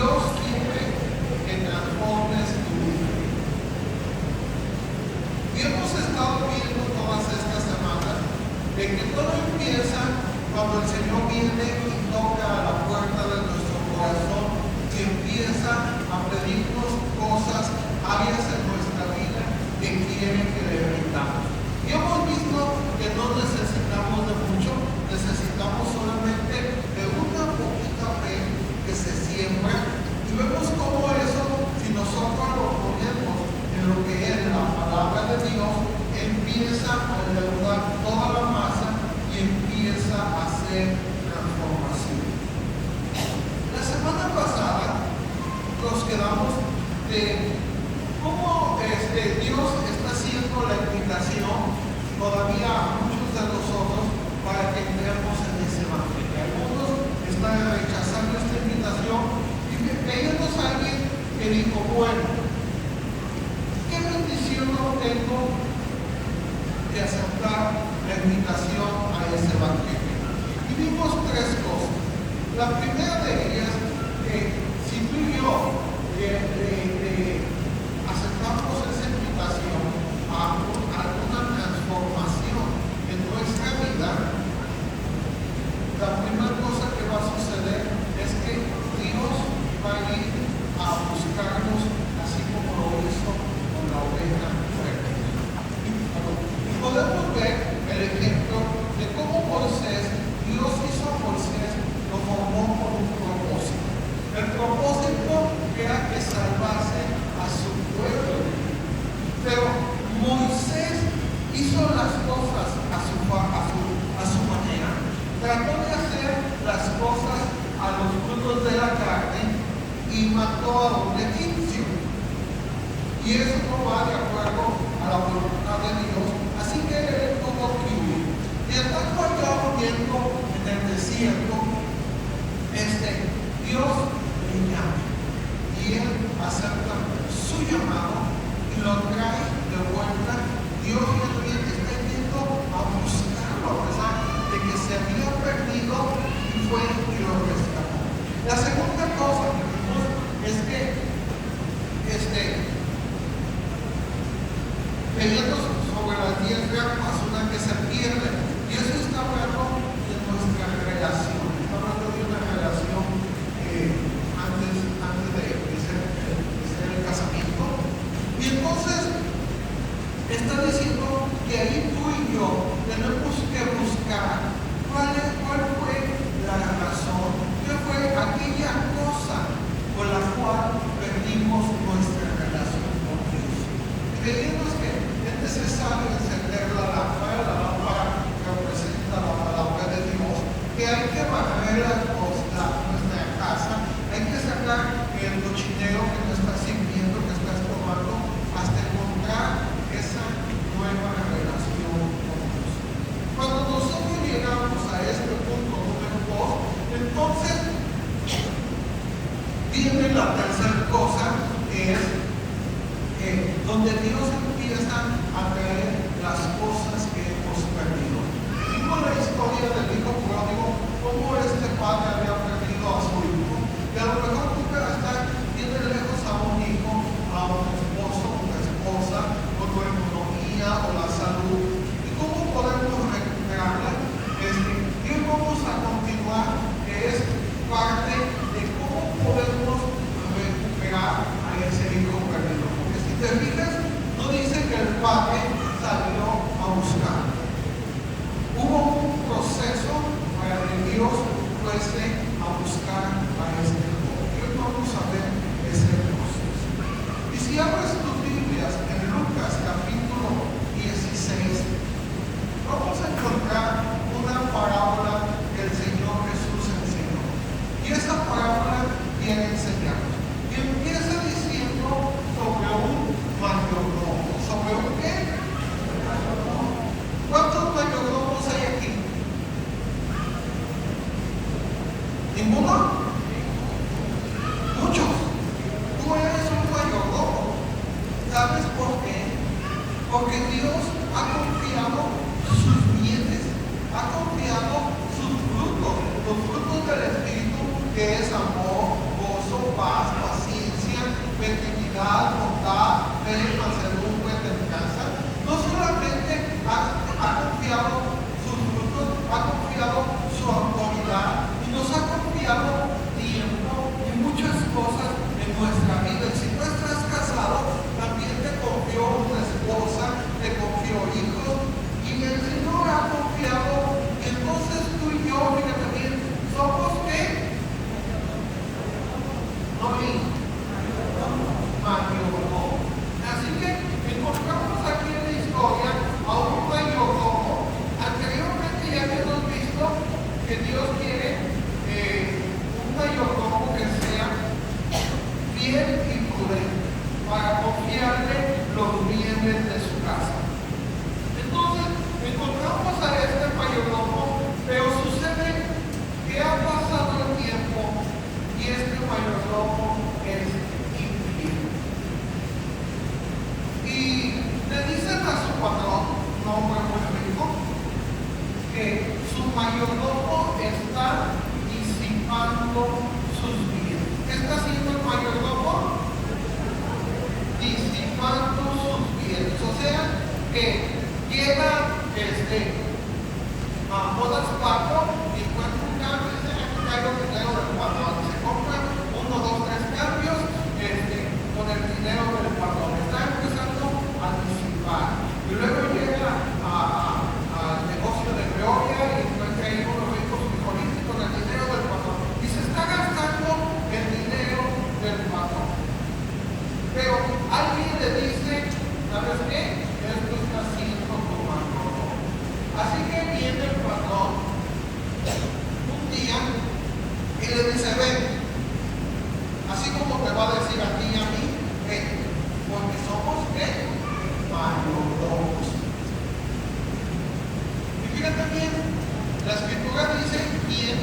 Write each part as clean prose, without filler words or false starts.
Dios quiere que transformes tu vida. Y hemos estado viendo todas estas semanas de que todo empieza cuando el Señor viene y toca a la puerta de nuestro corazón y empieza a pedirnos cosas, áreas en nuestra vida que quiere que le permitamos. Y hemos visto que no necesitamos de mucho, necesitamos solamente de una poquita fe que se siembra. Y vemos cómo eso, si nosotros lo ponemos en lo que es la palabra de Dios, empieza a levantar toda la masa y empieza a hacer transformación. La semana pasada nos quedamos de cómo Dios está haciendo la invitación todavía a muchos de nosotros para que entremos en ese evangelio. Algunos están rechazando esta invitación y veíamos a alguien que dijo, bueno, ¿qué bendición no tengo de aceptar la invitación a ese evangelio? Y vimos tres cosas. La primera de ellas, si tú y yo aceptamos esa invitación a una transformación en nuestra vida, la primera cosa que va a suceder es que Dios va a ir a buscarnos así como lo hizo con la oveja perdida. Y podemos ver el ejemplo de cómo Dios hizo a Moisés, lo formó con un propósito. El propósito era que salvase a su pueblo. Pero Moisés hizo las cosas a su manera. Trató de hacer las cosas a los frutos de la carne y mató a un egipcio. Y eso no va de acuerdo a la voluntad de Dios. Así que él tuvo que huir. Y estando allá huyendo en el desierto, Dios le llama. Y él acepta su llamado y lo trae de vuelta. Dios está yendo a buscarlo a pesar de que se había perdido y fue y lo rescató. La segunda cosa que vimos es que leyendo sobre las 10 reglas, una que se pierde, y eso está hablando de nuestra relación, está hablando de una relación antes de ser el casamiento. Y entonces está diciendo que ahí tú y yo tenemos que buscar cuál fue la razón, qué fue aquella cosa con la cual perdimos nuestra relación con Dios. Y creemos que es necesario encender la lámpara que representa la palabra de Dios, que hay que barrer nuestra casa, hay que sacar el cochinero que no estás sirviendo, que estás tomando, hasta encontrar esa nueva relación con Dios. Cuando nosotros llegamos a este punto número 2, entonces viene la tercera cosa, que es donde Dios empieza a traer las cosas que hemos perdido. Vimos la historia del hijo pródigo, cómo este padre había perdido a su hijo, y a lo mejor tú estar bien lejos a un hijo, a un esposo, una esposa, o tu economía, o la salud, y cómo podemos recuperarla. Y hoy vamos a continuar, que es parte de cómo podemos recuperar a ese hijo perdido. Porque si te fijas, no dice que el padre salió a buscar. Hubo un proceso para que Dios fuese a No vi. Mayordomo. Así que encontramos aquí en la historia a un mayordomo. Anteriormente ya hemos visto que Dios quiere un mayordomo que sea fiel y prudente para confiarle los bienes de su casa. Entonces, encontramos a este mayordomo, pero sucede que ha pasado el tiempo y este mayordomo es infiel. Y le dicen a su patrón, un hombre muy rico, que su mayordomo está disipando sus bienes. ¿Qué está haciendo el mayordomo? Disipando sus bienes. O sea, que llega a bodas 4 y encuentra un cambio, dice, aquí traigo dinero del patrón. Se compra 1, 2, 3 cambios con el dinero del patrón. Está empezando a disipar. Y luego llega al negocio de Gloria y encuentra ahí unos ricos frijoles con el dinero del patrón. Y se está gastando el dinero del patrón. Pero alguien le dice, ¿sabes qué? Esto está haciendo tu mayordomo. Así que viene el patrón un día y le dice, ven, así como te va a decir a ti y a mí, ven, porque somos mayordomos. Y fíjate bien, la escritura dice quién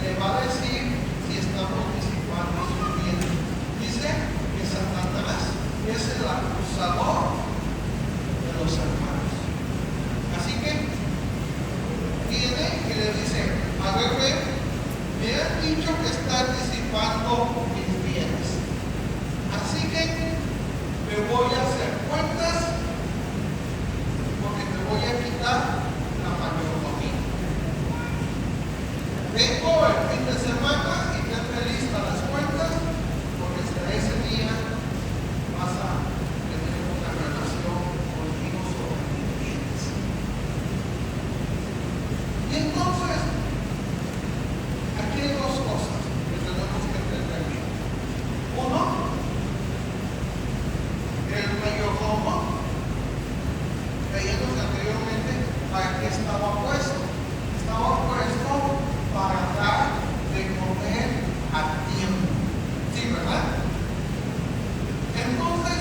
le va a decir si estamos disipando sus bienes. Dice que Satanás es el acusador de los hermanos. Así que viene y le dice, a ver, me han dicho que estás disipando mis bienes. Así que me voy a hacer cuentas porque te voy a quitar la mayordomía. Vengo el fin de semana y tenme listas las cuentas porque hasta ese día vas a tener una relación conmigo sobre mis bienes. Y entonces, aquí hay dos cosas que tenemos que entender bien. Uno, el mayordomo, veíamos anteriormente para qué estaba puesto. Estaba puesto para dar de comer a tiempo. ¿Sí, verdad? Entonces,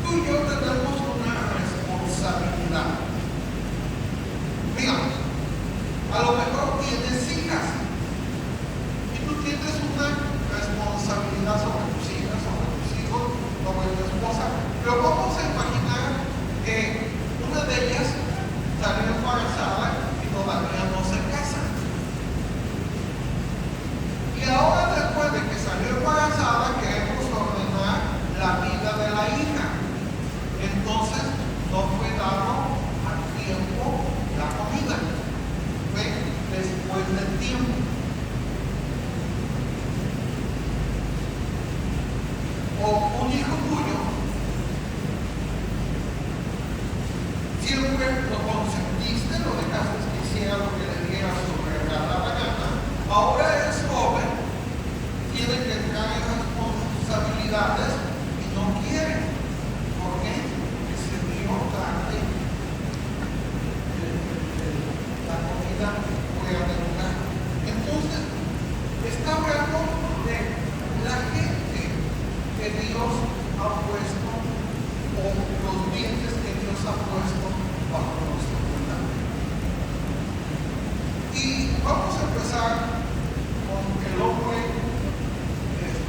tú y yo tenemos una responsabilidad. Digamos, a lo mejor tienes hijas y tú tienes una responsabilidad sobre tus hijas, sobre tus hijos, sobre tu esposa, pero vamos a imaginar que una de ellas salió embarazada y todavía no se casa. Y ahora, después de que salió embarazada, queremos ordenar la vida de la hija. Entonces, no fue dado a tiempo la comida. Fue después del tiempo. O un hijo tuyo, siempre lo consentiste, lo dejaste que hiciera lo que le diera su regalada gana. Ahora es joven, tiene que traer responsabilidades y no quiere. ¿Por qué? Porque se dio tarde la comida fuera de lugar. Entonces, está hablando de la gente que Dios ha puesto, o los bienes que Dios ha puesto bajo nuestro cuidado. Y vamos a empezar con el hombre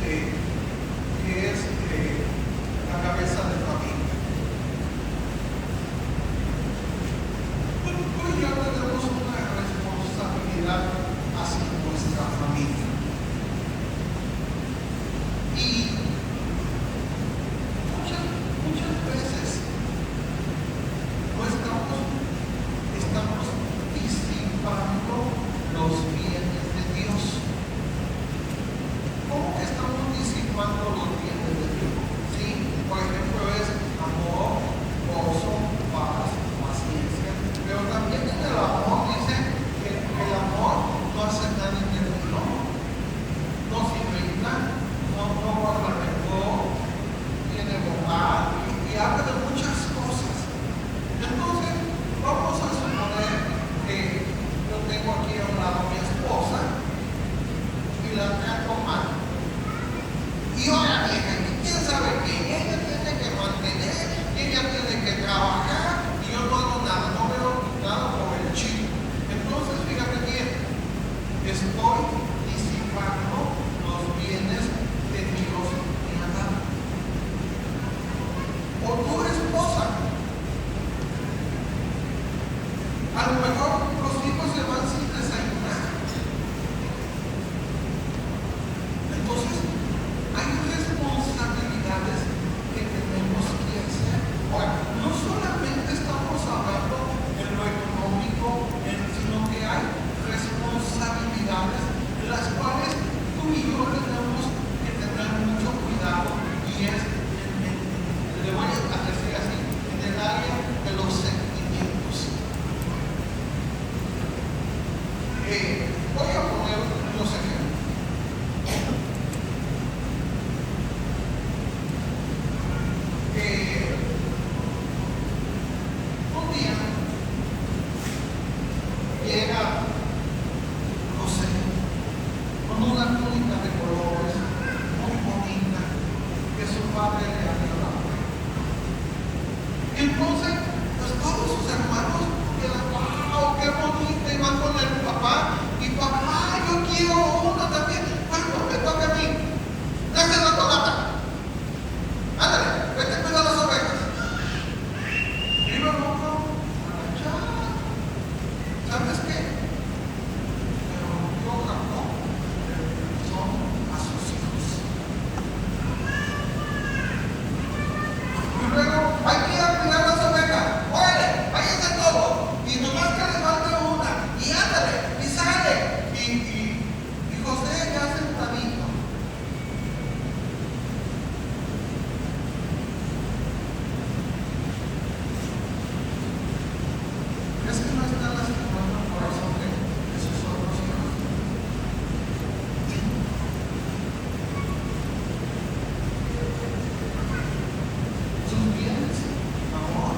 que es la cabeza de familia. Tú y yo tenemos una responsabilidad hacia nuestra familia. Y muchas veces no estamos disipando los bienes de Dios. padre le abrió la puerta. Y entonces, pues todos sus hermanos quedan, wow, qué bonito, y van con el papá, y papá, yo quiero uno también. ¿Cuándo me toca a mí? Dame la colata. Ándale, vete a cuidar las ovejas. Y lo loco, ya. ¿Sabes qué? Pero yo no, son a sus hijos. Y luego, hay que ir a cuidar las ovejas. Órale, váyanse todos. Y nomás que les falta una. Y ándale, y sale. Y José ya sentadito. Es que no están lastimando el corazón de sus otros hijos. Sí. Sus bienes, amor.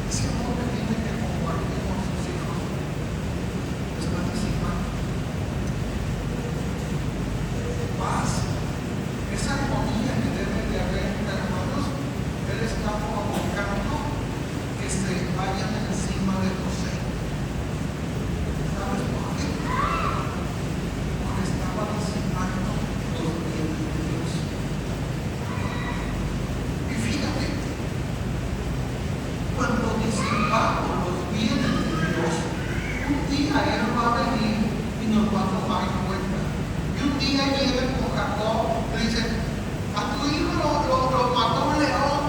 Ese amor que tiene que compartir con sus hijos es buenísima. Paz, esa armonía que debe de haber entre hermanos, él está provocando que se vayan encima de José. ¿Sabes por qué? Porque estaba disipando los bienes de Dios. Y fíjate, cuando disipamos los bienes de Dios, un día Él va a venir y nos va a tomar en cuenta. Y un día viene con Jacob, le dice, a tu hijo lo mató un león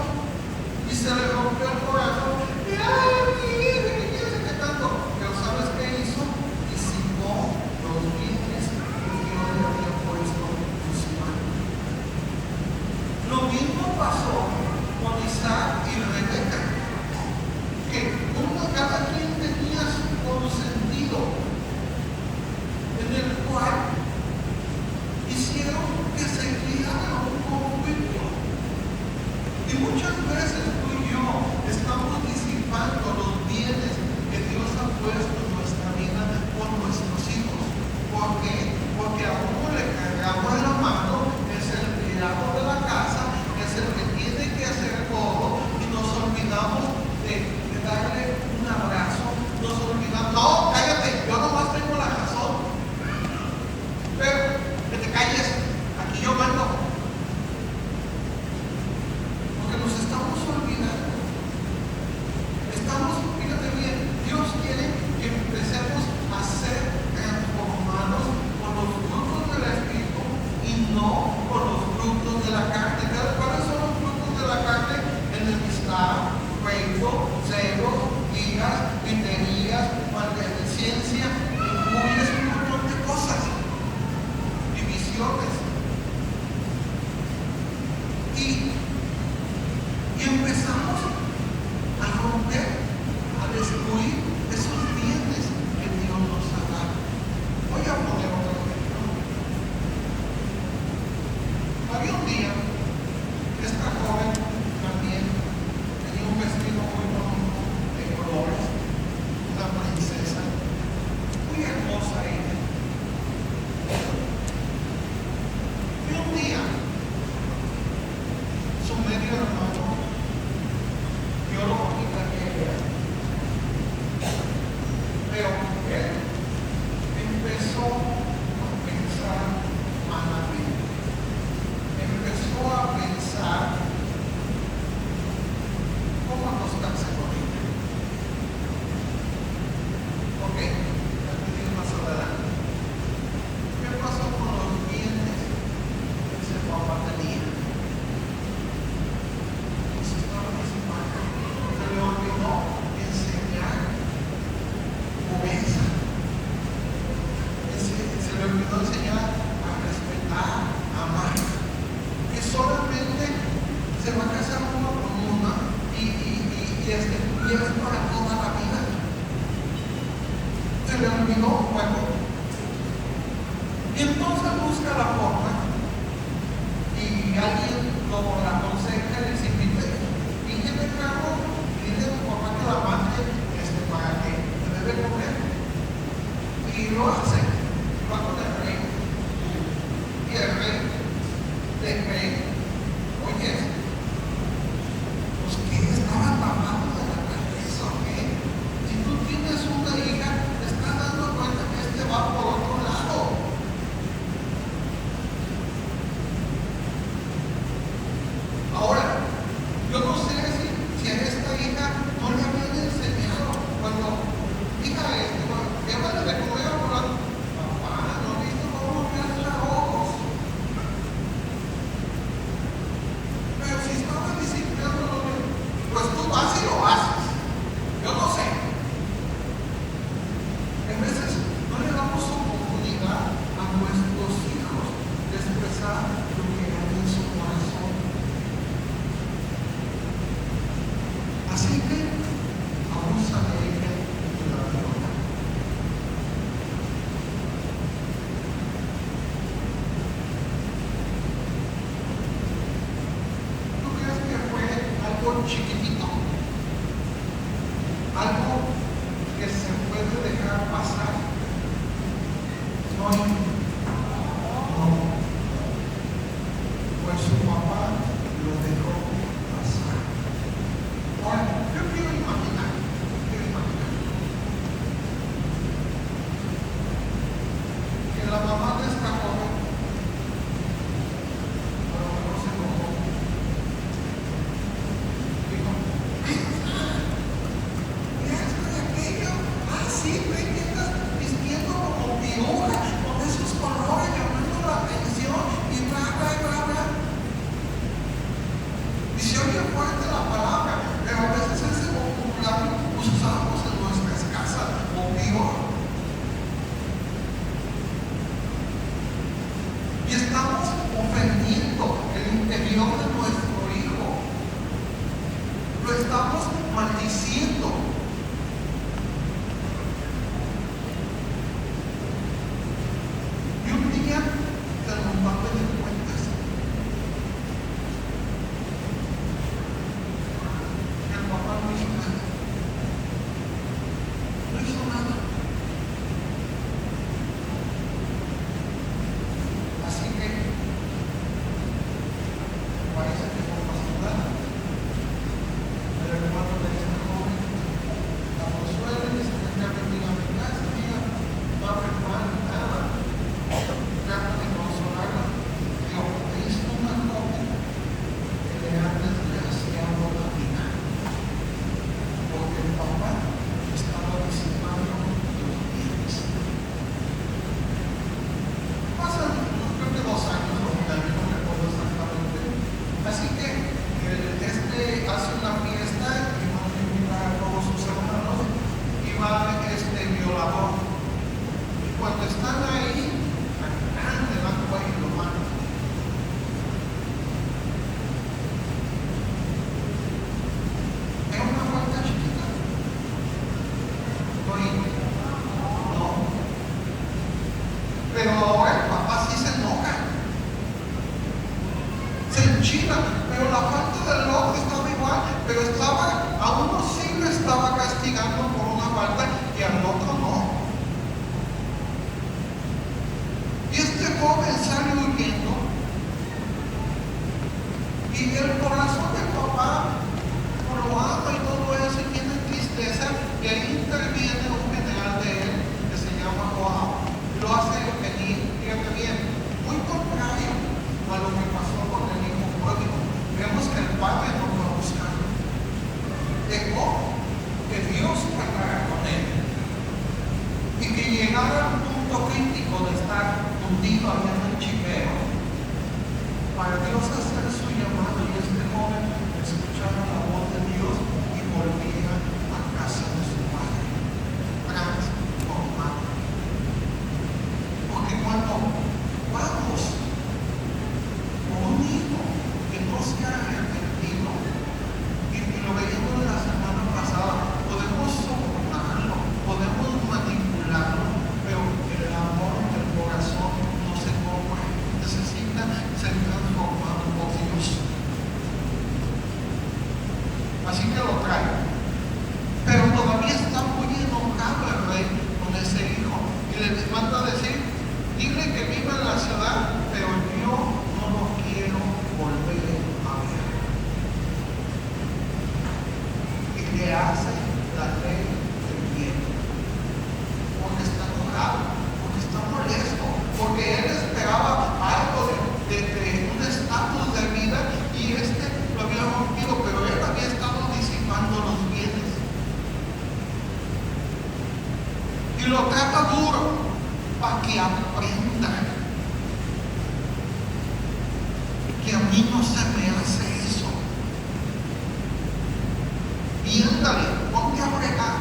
y se le rompió el corazón. Y ay, mi hijo, ¿qué quieres que tanto? Pero ¿sabes qué hizo? Disipó los bienes que Dios le había puesto en su mano. Lo mismo pasó con Isaac y Rebeca, que cada quien tenía su consentido, en el cual hicieron que se criara un conflicto. Y muchas veces tú y yo estamos disipando los bienes que Dios ha puesto en nuestra vida con nuestros hijos. ¿Por qué? Porque a uno le cargamos la mano, es el criado de la casa, es el que tiene que hacer todo, y nos olvidamos de darle un abrazo, nos olvidamos, no, cállate, yo nomás tengo la razón, pero que te calles, aquí yo mando, porque nos estamos olvidando, fíjate bien, Dios quiere que empecemos a ser transformados con los frutos del Espíritu y no con los frutos de la carne. ¿Cuáles son los frutos de la carne? Enemistad, pleito, celos, iras, griterías, maledicencia, injurias, un montón de cosas, divisiones. Y empezamos a romper, a destruir esos bienes que Dios nos ha dado. Voy a poner otro ejemplo. Había un día, esta joven también tenía un vestido muy bonito de colores, una princesa, muy hermosa ella. Y un día, su medio hermano vio lo bonita que era. Pero él empezó a pensar malamente. Empezó a pensar cómo acostarse con ella. Ok, ya te digo más adelante. ¿Qué pasó con los bienes que ese papá tenía? Se estaba disipando. Se le olvidó enseñar pobreza. Se le olvidó enseñar a respetar, a amar. Que solamente se va a casar uno con una y es para toda la vida. Se le olvidó, bueno. Y entonces busca la forma y alguien lo aconseja y le dice, y que te trajo, y dile a tu papá que la mande para que te debe comer. Y lo hace, va con el rey. Y el rey le cree algo chiquitito, algo que se puede dejar pasar. No, pues su papá lo dejó pasar. Ahora, yo quiero imaginar que la mamá de esta joven a lo mejor se enojó. Dijo, mira esto y aquello. Ah, sí, ve que estás vistiendo como pioja, con esos colores llamando la atención y bla, bla, bla, bla. Y se oye fuerte la palabra, pero a veces ese vocabulario usamos en nuestras casas o peor. Y estamos ofendiendo el interior de nuestro hijo. Lo estamos maldiciendo. Y un día se nos va a pedir cuentas. El papá no hizo nada. No hizo nada. Así que parece que no pasó nada. El hermano de este joven la consuela y dice que ya venía a mi casa, mira, no habrá mal nada. Trata de consolarla. Digo, es una joven que le ha desgraciado la vida. Porque el papá estaba disipando los bienes. Pasan, creo que 2 años, no recuerdo exactamente. Así que hace una fiesta y va a invitar a todos sus hermanos y va violador. Y cuando están ahí, le dan cuello y lo matan. Es una falta chiquita. No. Pero ahora el papá sí se enoja. Se enchila, pero la falta del otro estaba igual, pero a uno sí lo estaba castigando por una falta y al otro no. Y este joven sale huyendo y el corazón del papá lo ama y todo eso y tiene tristeza, y ahí interviene un general de él que se llama Joab y lo hace venir, fíjate bien, muy contrario a lo que pasó con el hijo pródigo. Vemos que el padre no fue a buscarlo, dejó que Dios pagara con él y que llegara al punto crítico de estar hundido allá en el chipero para Dios hacer su llamado y este joven escuchara la voz de Dios y volviera a casa de su padre transformado. Porque cuando vamos con un hijo que no se ha arrepentido, y lo veíamos la semana pasada, podemos soportarlo, podemos manipularlo, pero el amor del corazón no se compra, necesita ser transformado por Dios. Así que lo trae. Pero todavía está muy enojado el rey con ese hijo y le manda a decir, dile que viva en la ciudad, pero yo no lo quiero volver a ver. Y le hace la ley del bien, porque está enojado, porque está molesto, porque él esperaba algo de un estatus de vida y lo había rompido, pero él había estado disipando los bienes. Y lo trata duro para que aprenda que a mí no se me hace eso. Y ándale, ponte a fregar,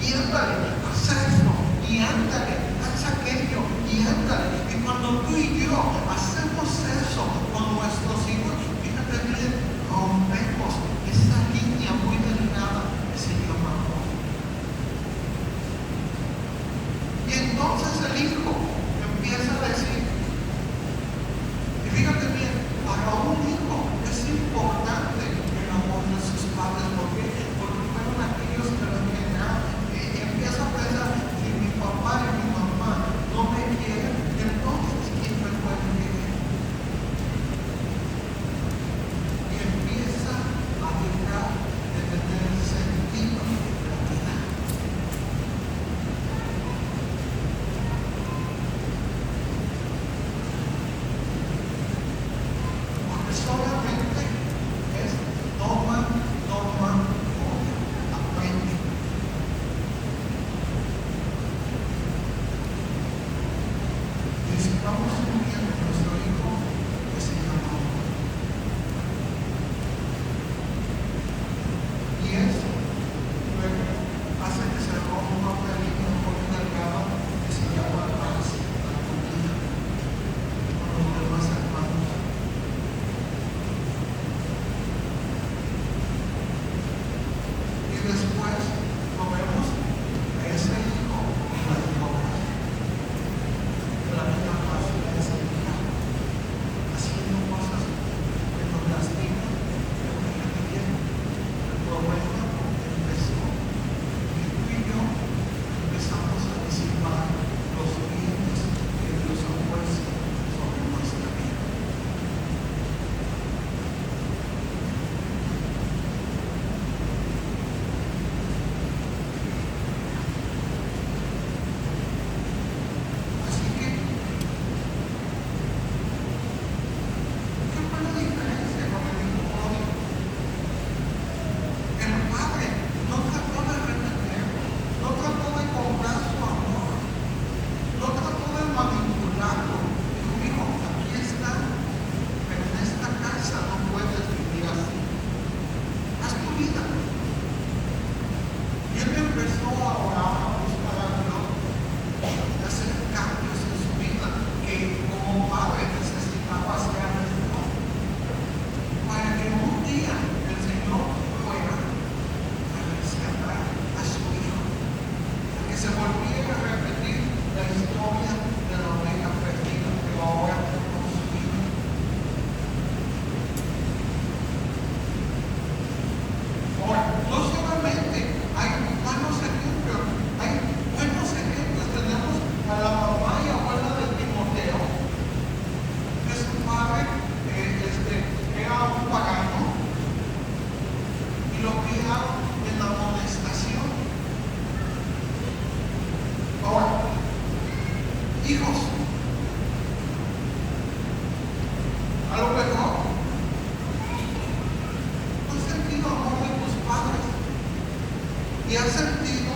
y ándale, haz esto, y ándale, haz aquello, y ándale. Y cuando tú y yo hacemos eso con nuestros hijos, fíjate bien, rompemos esa línea muy delgada que se llama amor. Y entonces el hijo empieza a decir, y fíjate bien, para un hijo es importante el amor de sus padres. Solamente es toma, aprende. Necesitamos un día con nuestro hijo que se llama amor. Y eso luego hace que se rompa una película un poco delgada que se llama paz, la comida, con los demás hermanos. Y después lo vemos a ese hijo en las drogas, de la vida fácil de ese día, haciendo cosas que nos lastiman, que nos vienen bien. El problema empezó y tú y yo empezamos a disipar los bienes que Dios ha puesto sobre nuestra vida. Así que, ¿qué fue la diferencia con el hijo pródigo? El padre no trató de retenerlo, no trató de comprar su amor, no trató de manipularlo. Dijo, hijo, aquí está, pero en esta casa no puedes vivir así. Haz tu vida. Y él empezó a orar, a buscar a Dios, a hacer cambios en su vida que como padre necesitaba hacer esto, para que un día el Señor fuera a rescatar a su hijo, a que se volviera a repetir la historia de la oveja perdida, pero ahora con su hijo. Ahora, no solamente hay buenos ejemplos, tenemos a la mamá y abuela de Timoteo, que su padre era un pagano y lo criaron en la amonestación. Ahora, hijos, a lo mejor no has sentido amor de tus padres y has sentido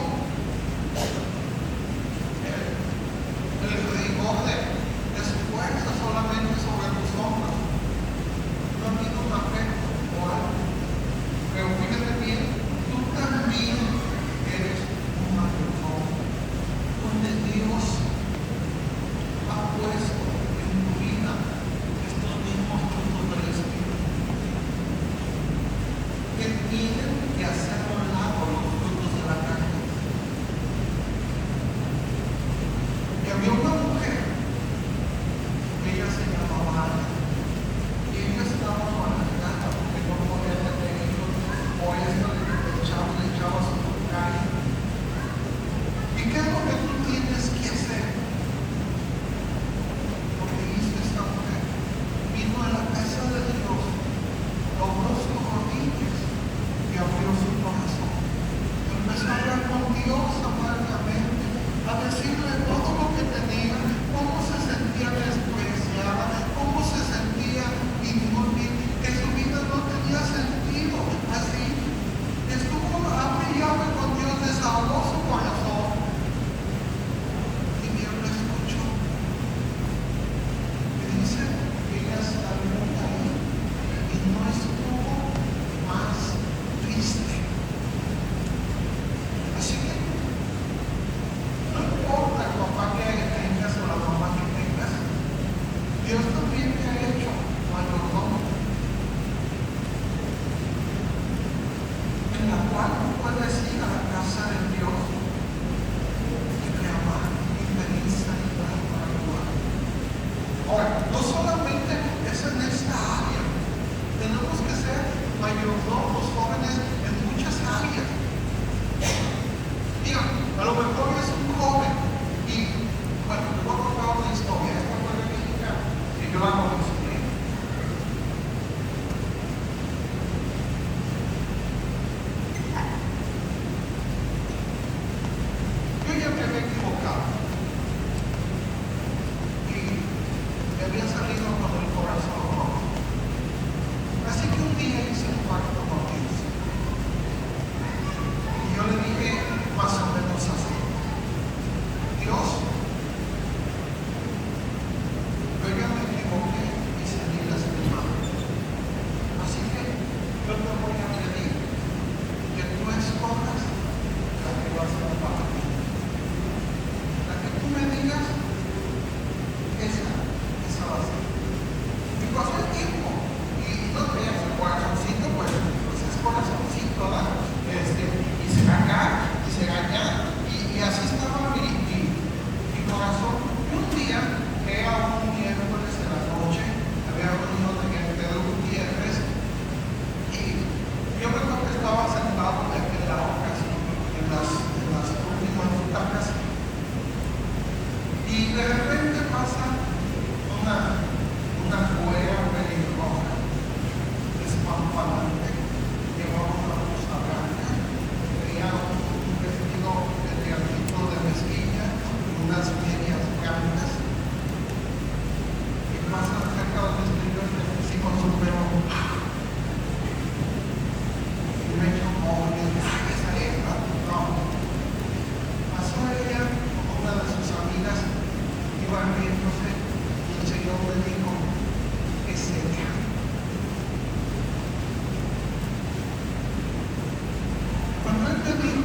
el rigor de su fuerza solamente sobre tus hombros. No ha habido un afecto o algo. Pero fíjate bien, tú también eres un mayordomo, donde Dios ha puesto en tu vida estos mismos frutos del Espíritu, que tienen que hacer a un lado los frutos de la carne.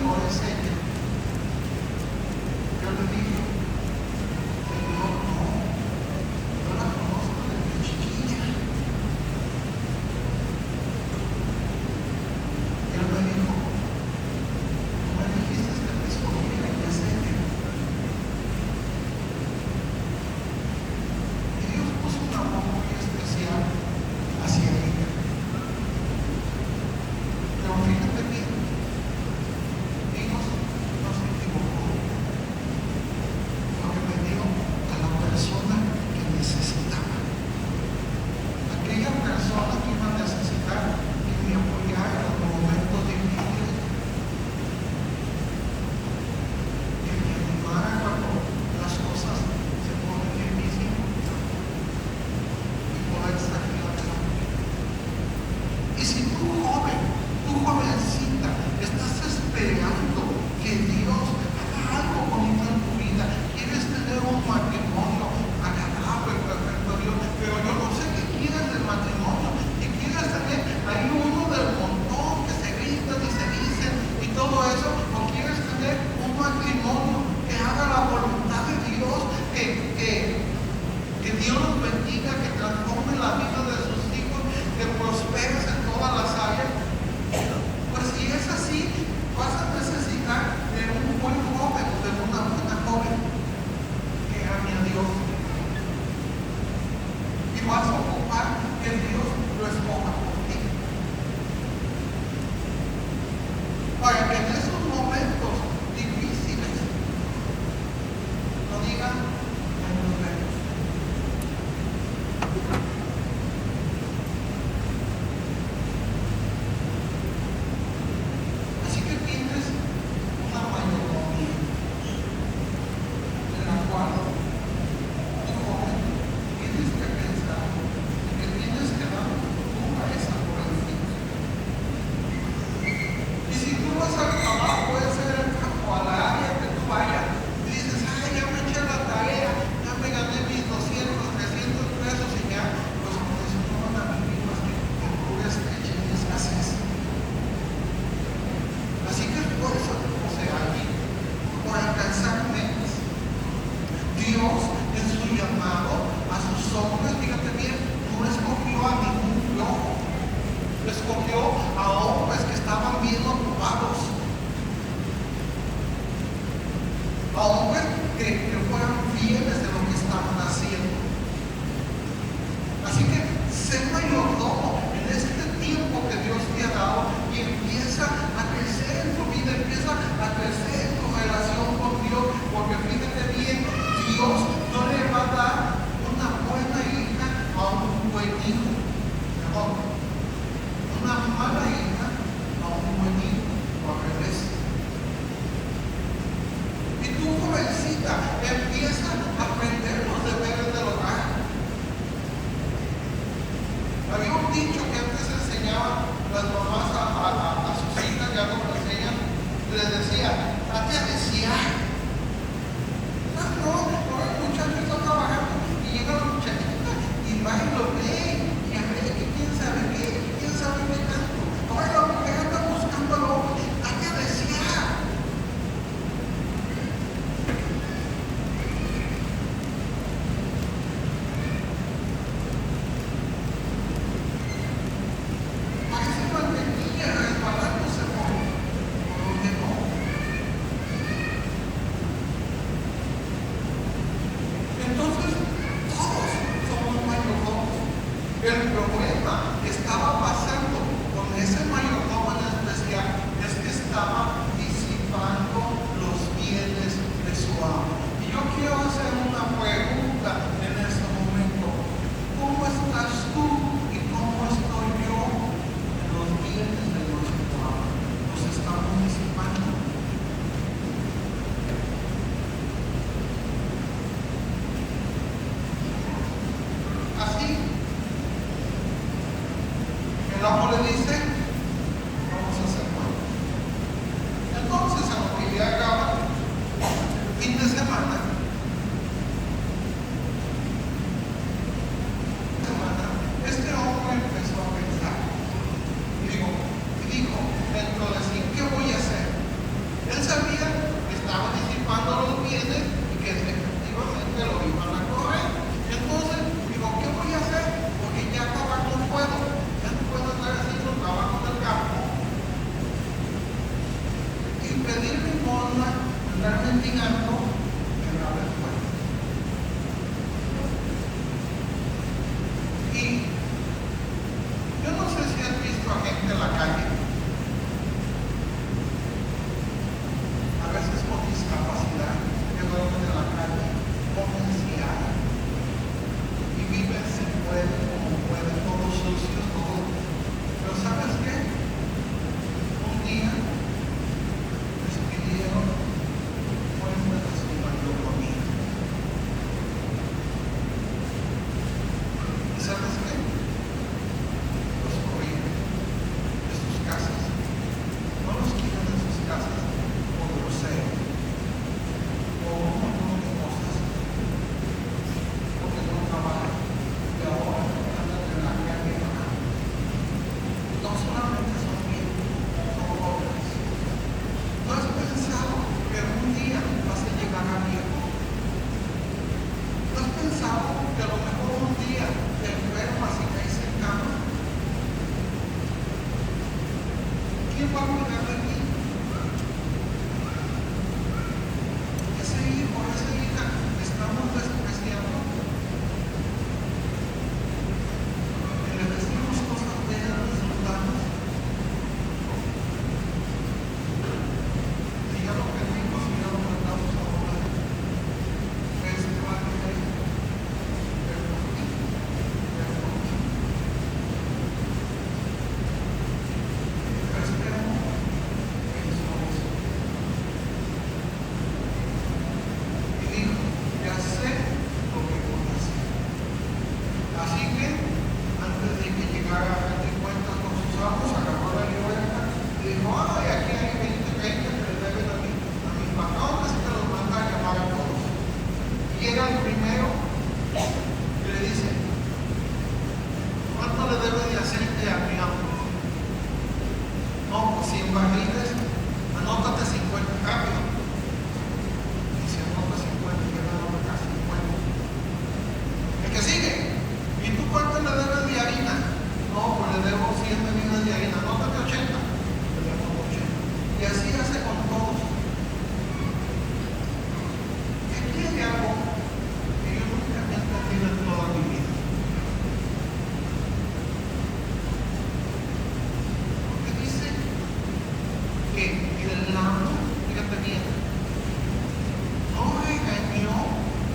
no es ella. Yo le dije, Señor, no, yo la conozco desde chiquilla. Y él me dijo, tú me dijiste que te escogiera y es ella. Y Dios puso un amor muy especial hacia ella. Pero fíjate bien, Dios no se equivocó, porque me dio a la persona que necesitaba. Aquella persona que iba a necesitar que me apoyara en los momentos difíciles, que me animara cuando las cosas se ponen difíciles y poder salir adelante. Y si tú jovencita, estás esperando que Dios haga algo bonito en tu vida, quieres tener un matrimonio agradable, perfecto a Dios, pero yo no sé qué quieres del matrimonio, que quieres tener ahí uno del montón que se gritan y se dicen y todo eso, o quieres tener un matrimonio que haga la voluntad de Dios, que Dios nos bendiga, que transforme la vida de sus hijos, que prosperes en todas las áreas. Pues si es así, vas a necesitar de un buen joven o de una buena joven que ame a Dios. Y vas a ocupar que Dios lo escoja por ti. Para que en esos momentos difíciles no digan, "Ay, nos vemos". Así que tienes una mayordomía en la cual tú, joven, tienes que pensar que tienes que dar a esa jovencita. Y si tú vas al trabajo, puede ser el campo, a la área que tú vayas, y dices, ay, ya me eché la tarea, ya me gané mis 200, 300 pesos y ya, pues como dicen, no van a vivir más que en pura estrecha y escasez. Así que por eso te puse aquí, por alcanzar metas. Dios en su llamado a sus hombres, fíjate bien, no escogió a ningún flojo, escogió a hombres que estaban bien ocupados, a hombres que fueran fieles de lo que estaban haciendo. Así que sé mayordomo en este tiempo que Dios te ha dado y empieza a crecer en tu vida, empieza a crecer en tu relación con Dios, porque fíjate bien, Dios no le va a dar una buena hija a un buen hijo, no, una mala hija a un buen hijo, o al revés. Y tú, jovencita, empieza a aprender los deberes del hogar. Había un dicho que antes enseñaban las mamás a sus hijas, ya no lo enseñan, les decía, date a desear. No, el muchacho está trabajando y llega la muchachita y va y lo ve, y a ver, que quién sabe qué tanto. Ahora la mujer anda buscando al hombre, date a desear. Parece mantequilla resbalándose por donde no. Entonces, todos somos mayordomos. El problema que estaba pasando con ese mayordomo en especial es que estaba disipando los bienes de su amo. Y yo quiero hacer una pregunta en este momento. ¿Cómo estás tú y cómo estoy yo en los bienes de nuestro amo? ¿Los estamos disipando? Así, el amo le dice, vamos a hacer mal. Entonces, a lo que llegaba fin de semana, visto a gente en la calle, a veces con discapacidad, que duermen en la calle, con ansiedad, y viven sin pueden, como pueden, todos sucios, todos. Pero ¿sabes qué? Un día les pidieron cuenta de su mayordomía. ¿Y sabes qué? Los corrieron de sus casas. No los quitan de sus casas por grosero, por un montón de cosas, porque no trabajan y ahora andan en la calle pagando. No solamente son viejos, son jóvenes. ¿No has pensado que algún día vas a llegar a viejo? ¿No has pensado que a lo mejor un día te enfermas y caes en cama? ¿Quién va a cuidar de ti? Ese hijo, esa hija, estamos despreciando. Y le decimos cosas feas, resultados. Y ya lo pedimos y ya lo mandamos a volar. Es igual que él. Ver por ti, ver por mí. Pero esperamos que hizo eso. Y dijo, ya sé lo que voy a hacer. Así que, antes de que llegara a rendir cuentas con sus amos, agarró la libreta y dijo, ay, aquí hay 20 que le deben a mis patrones, que los manda a llamar a todos. Y llega el primero y le dice, ¿cuánto le debe de aceite a mi amo? No, pues 100 barriles, anótate 50 rápido. Y se anota 50 y queda acá 50. El que sigue, ¿y tú cuánto le debes de harina? No, pues le debo 100 medidas de harina, anótate 80. Le debo 80. Y así hace con todos. Y aquí hay algo que yo nunca he entendido en toda mi vida. Porque dice que el amo, fíjate bien, no regañó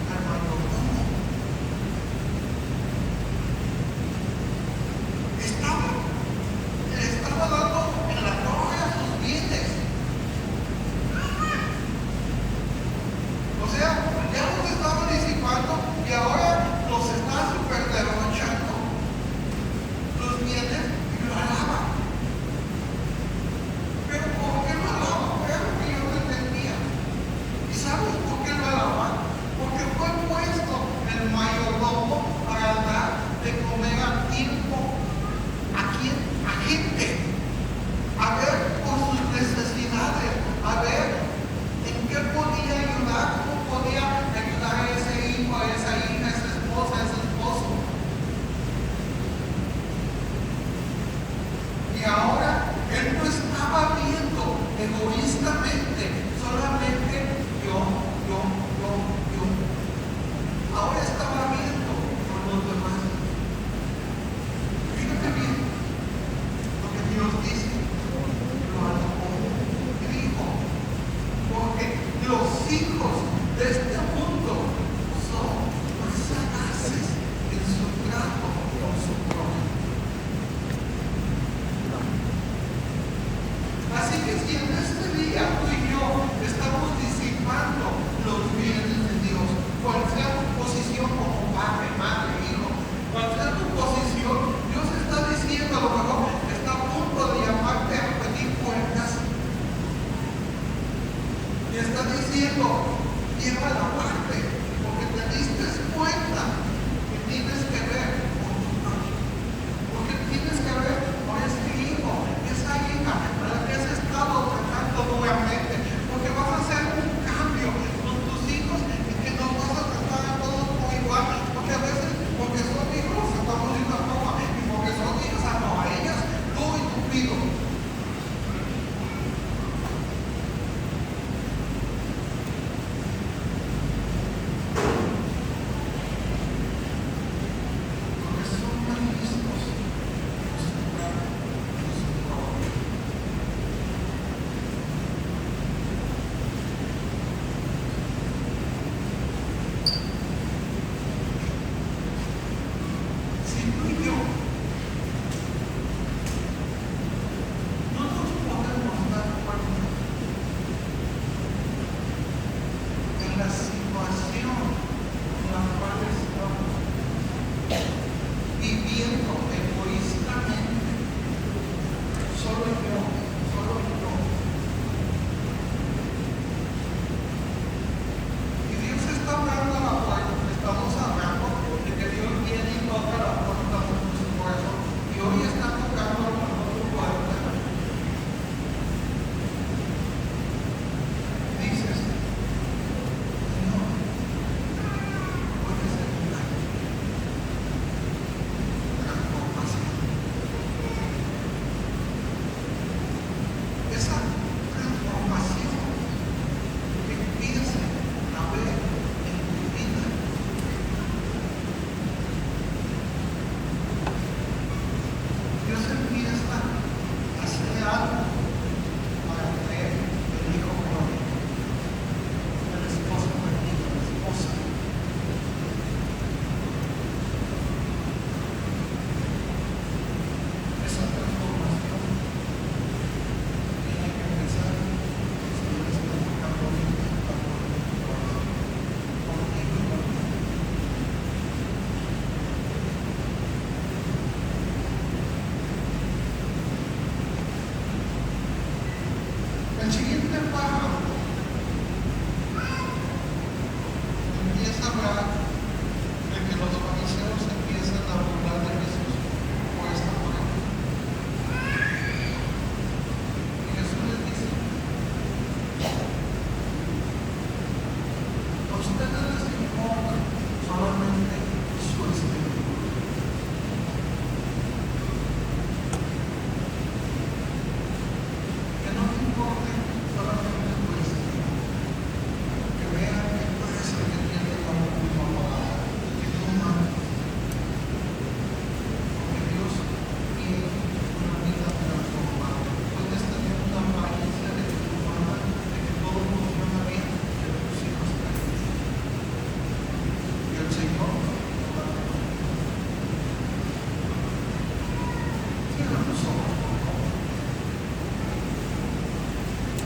al mayordomo. Le estaba dando en la torre a sus bienes. O sea, ya los estaba disipando y ahora los está super derrochando sus bienes y lo alaba. Pero ¿por qué lo alaba? Era lo que yo no entendía. ¿Y sabes por qué lo alaba? Porque fue puesto el mayordomo para dar de comer a tiempo. ¿A quién? A gente. A ver por sus necesidades. A ver en qué podía ayudar, cómo podía ayudar a ese hijo, a esa hija, a esa esposa, a ese esposo. Y ahora él no estaba viendo egoístamente